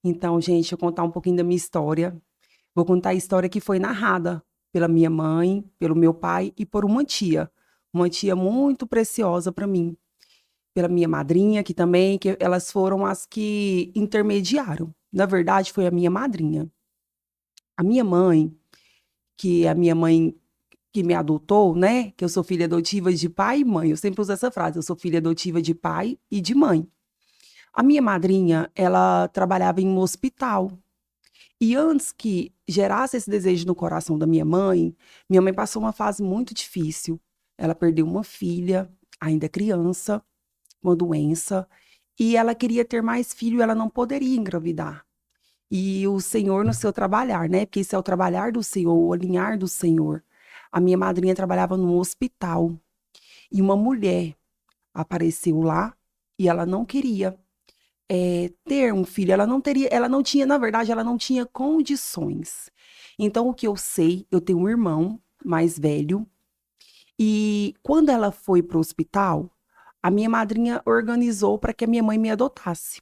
Então, gente, eu vou contar um pouquinho da minha história. Vou contar a história que foi narrada pela minha mãe, pelo meu pai e por uma tia muito preciosa para mim, pela minha madrinha, que também, que elas foram as que intermediaram. Na verdade, foi a minha madrinha. A minha mãe, que é a minha mãe que me adotou, né? Que eu sou filha adotiva de pai e mãe. Eu sempre uso essa frase, eu sou filha adotiva de pai e de mãe. A minha madrinha, ela trabalhava em um hospital. E antes que gerasse esse desejo no coração da minha mãe passou uma fase muito difícil. Ela perdeu uma filha, ainda criança, uma doença, e ela queria ter mais filho, e ela não poderia engravidar. E o Senhor no seu trabalhar, né? Porque isso é o trabalhar do Senhor, o alinhar do Senhor. A minha madrinha trabalhava num hospital e uma mulher apareceu lá e ela não queria ter um filho, ela não tinha, na verdade, ela não tinha condições. Então, o que eu sei, eu tenho um irmão mais velho, e quando ela foi para o hospital, a minha madrinha organizou para que a minha mãe me adotasse.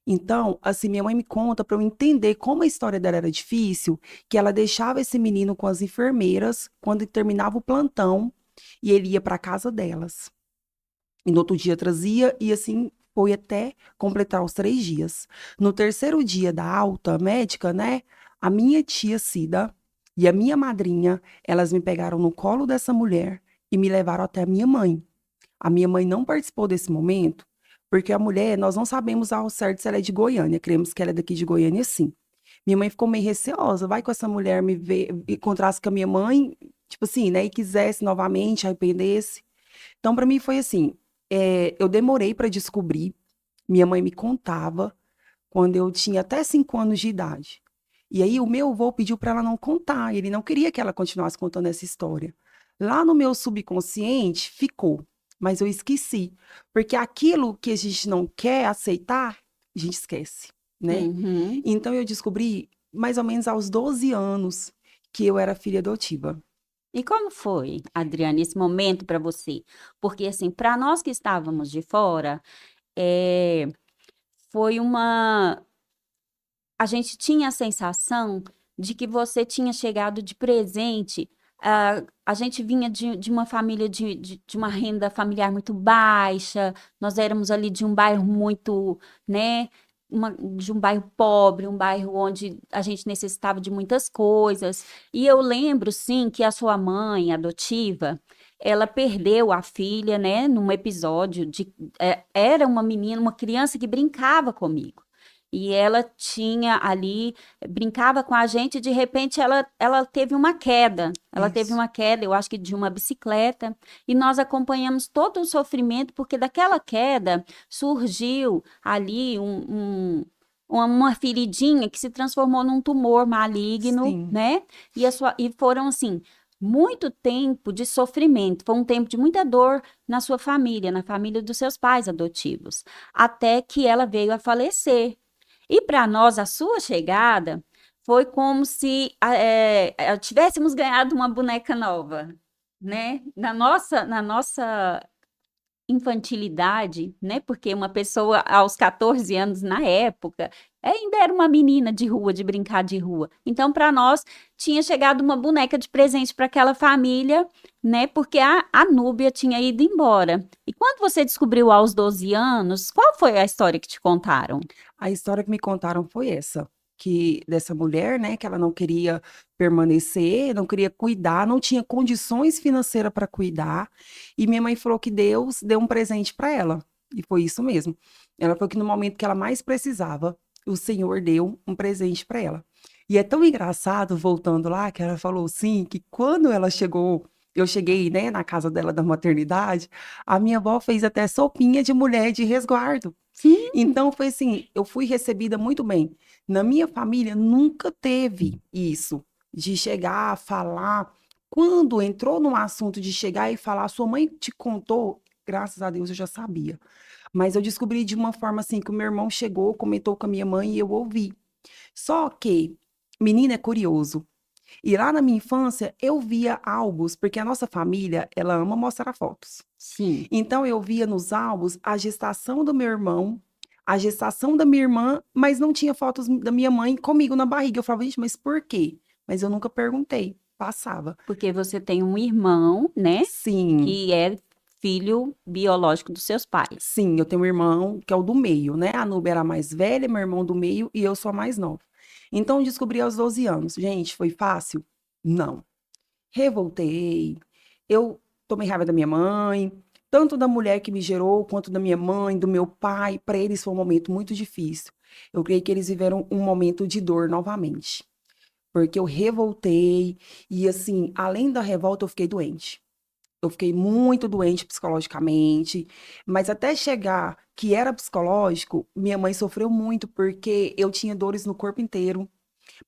Então, assim, minha mãe me conta para eu entender como a história dela era difícil, que ela deixava esse menino com as enfermeiras quando terminava o plantão e ele ia para casa delas. E no outro dia trazia, e assim foi até completar os 3 dias. No terceiro dia da alta médica, né? A minha tia Cida e a minha madrinha, elas me pegaram no colo dessa mulher e me levaram até a minha mãe. A minha mãe não participou desse momento, porque a mulher, nós não sabemos ao certo se ela é de Goiânia, cremos que ela é daqui de Goiânia, sim. Minha mãe ficou meio receosa, vai com essa mulher me ver, encontrasse com a minha mãe, tipo assim, né, e quisesse novamente, arrependesse. Então, para mim foi assim, eu demorei para descobrir, minha mãe me contava quando eu tinha até 5 anos de idade. E aí o meu avô pediu para ela não contar, ele não queria que ela continuasse contando essa história. Lá no meu subconsciente ficou, mas eu esqueci, porque aquilo que a gente não quer aceitar, a gente esquece, né? Uhum. Então eu descobri mais ou menos aos 12 anos que eu era filha adotiva. E como foi, Adriana, esse momento para você? Porque, assim, para nós que estávamos de fora, é, foi uma. A gente tinha a sensação de que você tinha chegado de presente. A gente vinha de uma família de uma renda familiar muito baixa, nós éramos ali de um bairro muito, né? De um bairro pobre, um bairro onde a gente necessitava de muitas coisas. E eu lembro, sim, que a sua mãe adotiva, ela perdeu a filha, né? Num episódio era uma menina, uma criança que brincava comigo. E ela tinha ali, brincava com a gente, e de repente ela teve uma queda. Ela teve Isso. uma queda, eu acho que de uma bicicleta, e nós acompanhamos todo o sofrimento, porque daquela queda surgiu ali uma feridinha que se transformou num tumor maligno, Sim. né? E foram assim. Muito tempo de sofrimento, foi um tempo de muita dor na sua família, na família dos seus pais adotivos, até que ela veio a falecer. E para nós, a sua chegada foi como se tivéssemos ganhado uma boneca nova, né? Na nossa infantilidade, né? Porque uma pessoa aos 14 anos, na época, ainda era uma menina de rua, de brincar de rua. Então, para nós, tinha chegado uma boneca de presente para aquela família, né? Porque a Núbia tinha ido embora. E quando você descobriu aos 12 anos, qual foi a história que te contaram? A história que me contaram foi essa, que dessa mulher, né, que ela não queria permanecer, não queria cuidar, não tinha condições financeiras para cuidar, e minha mãe falou que Deus deu um presente para ela, e foi isso mesmo. Ela falou que no momento que ela mais precisava, o Senhor deu um presente para ela. E é tão engraçado, voltando lá, que ela falou sim, que quando ela chegou, eu cheguei, né, na casa dela da maternidade, a minha avó fez até sopinha de mulher de resguardo. Sim. Então foi assim, eu fui recebida muito bem. Na minha família nunca teve isso de chegar, falar. Quando entrou no assunto de chegar e falar, sua mãe te contou, graças a Deus eu já sabia. Mas eu descobri de uma forma assim que o meu irmão chegou, comentou com a minha mãe e eu ouvi. Só que menino é curioso. E lá na minha infância eu via álbuns, porque a nossa família, ela ama mostrar fotos. Sim. Então eu via nos álbuns a gestação do meu irmão, a gestação da minha irmã, mas não tinha fotos da minha mãe comigo na barriga. Eu falava, gente, mas por quê? Mas eu nunca perguntei, passava. Porque você tem um irmão, né? Sim, Que é filho biológico dos seus pais. sim, eu tenho um irmão que é o do meio, né? A Nubia era a mais velha, meu irmão do meio e eu sou a mais nova. Então, eu descobri aos 12 anos. Gente, foi fácil? Não. Revoltei, eu tomei raiva da minha mãe, tanto da mulher que me gerou, quanto da minha mãe, do meu pai. Para eles foi um momento muito difícil. Eu creio que eles viveram um momento de dor novamente, porque eu revoltei e, assim, além da revolta, eu fiquei doente. Eu fiquei muito doente psicologicamente, mas até chegar que era psicológico, minha mãe sofreu muito porque eu tinha dores no corpo inteiro.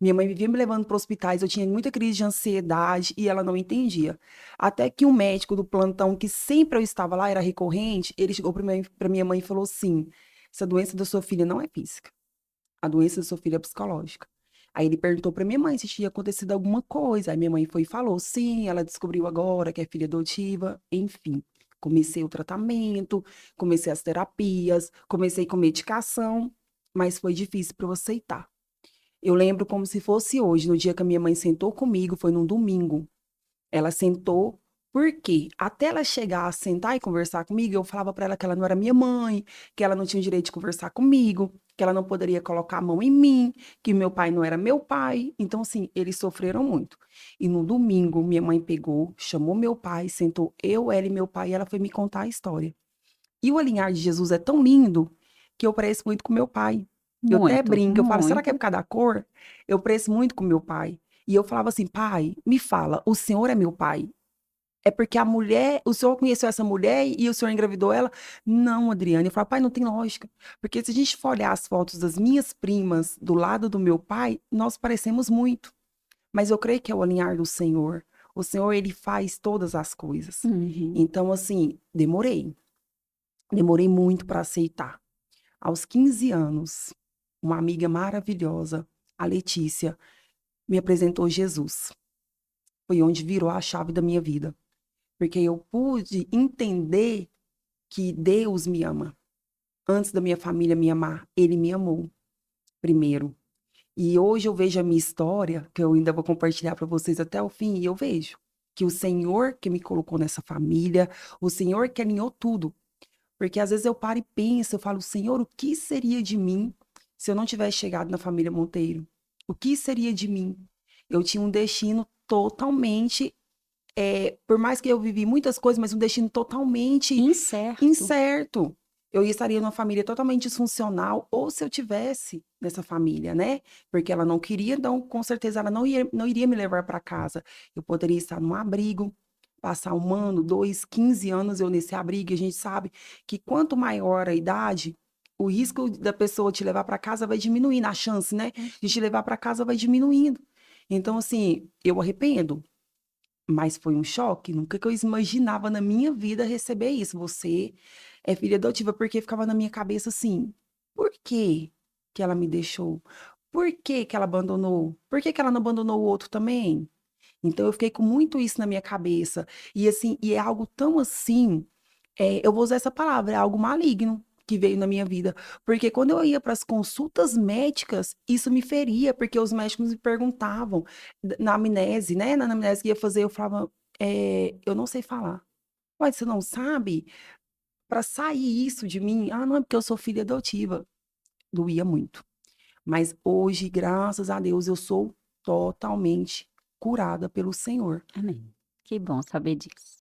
Minha mãe vivia me levando para hospitais, eu tinha muita crise de ansiedade e ela não entendia. Até que um médico do plantão, que sempre eu estava lá, era recorrente, ele chegou para minha mãe e falou assim: essa doença da sua filha não é física, a doença da sua filha é psicológica. Aí ele perguntou para minha mãe se tinha acontecido alguma coisa. Aí minha mãe foi e falou: sim, ela descobriu agora que é filha adotiva, enfim. Comecei o tratamento, comecei as terapias, comecei com medicação, mas foi difícil para eu aceitar. Eu lembro como se fosse hoje, no dia que a minha mãe sentou comigo, foi num domingo. Ela sentou, porque até ela chegar a sentar e conversar comigo, eu falava para ela que ela não era minha mãe, que ela não tinha o direito de conversar comigo, que ela não poderia colocar a mão em mim, que meu pai não era meu pai. Então, assim, eles sofreram muito. E no domingo, minha mãe pegou, chamou meu pai, sentou eu, ela e meu pai, e ela foi me contar a história. E o alinhar de Jesus é tão lindo que eu pareço muito com meu pai. Eu até Muito, brinco, eu falo, será que é por muito. causa da cor? Eu pareço muito com meu pai. E eu falava assim, pai, me fala, o senhor é meu pai? É porque a mulher, o senhor conheceu essa mulher e o senhor engravidou ela? Não, Adriane. Eu falo, pai, não tem lógica. Porque se a gente for olhar as fotos das minhas primas do lado do meu pai, nós parecemos muito. Mas eu creio que é o alinhar do Senhor. O Senhor, ele faz todas as coisas. Uhum. Então, assim, demorei. Demorei muito para aceitar. Aos 15 anos, uma amiga maravilhosa, a Letícia, me apresentou Jesus. Foi onde virou a chave da minha vida, porque eu pude entender que Deus me ama. Antes da minha família me amar, Ele me amou primeiro. E hoje eu vejo a minha história, que eu ainda vou compartilhar para vocês até o fim, e eu vejo que o Senhor que me colocou nessa família, o Senhor que alinhou tudo. Porque às vezes eu paro e penso, eu falo, Senhor, o que seria de mim se eu não tivesse chegado na família Monteiro? O que seria de mim? Eu tinha um destino totalmente, por mais que eu vivi muitas coisas, mas um destino totalmente Incerto. incerto. Eu estaria numa família totalmente disfuncional, ou se eu tivesse nessa família, né? Porque ela não queria, então com certeza ela não iria me levar para casa. Eu poderia estar num abrigo, passar 1 ano, 2, 15 anos eu nesse abrigo, e a gente sabe que quanto maior a idade, o risco da pessoa te levar para casa vai diminuindo, a chance, né, de te levar para casa vai diminuindo. Então, assim, eu arrependo, mas foi um choque, nunca que eu imaginava na minha vida receber isso. Você é filha adotiva, porque ficava na minha cabeça assim: por que que ela me deixou? Por que que ela abandonou? Por que que ela não abandonou o outro também? Então eu fiquei com muito isso na minha cabeça. E assim, e é algo tão assim, eu vou usar essa palavra, é algo maligno que veio na minha vida. Porque quando eu ia para as consultas médicas, isso me feria, porque os médicos me perguntavam na amnese, né? Na amnese que ia fazer, eu falava, eu não sei falar. Mas você não sabe? Para sair isso de mim, ah, não é porque eu sou filha adotiva. Doía muito. Mas hoje, graças a Deus, eu sou totalmente curada pelo Senhor. Amém. Que bom saber disso.